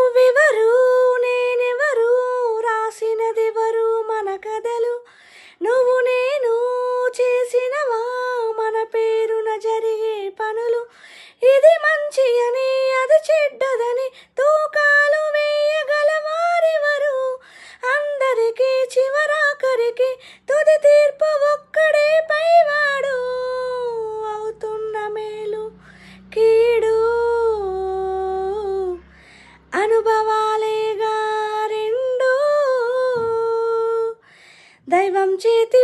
నువ్వెవరు నేనెవరు రాసినదెవరు మన కథలు నువ్వు నేను చేసినవా మన పేరున జరిగే పనులు ఇది మంచి అని అది చెడ్డదని తూకాలు వేయగల వారెవరు అందరికీ చివరాఖరికి తుది తీర్పు ఒక్కడే పైవాడు అవుతున్న మేలు కీడు అనుభవాలేగా రెండు దైవం చేతి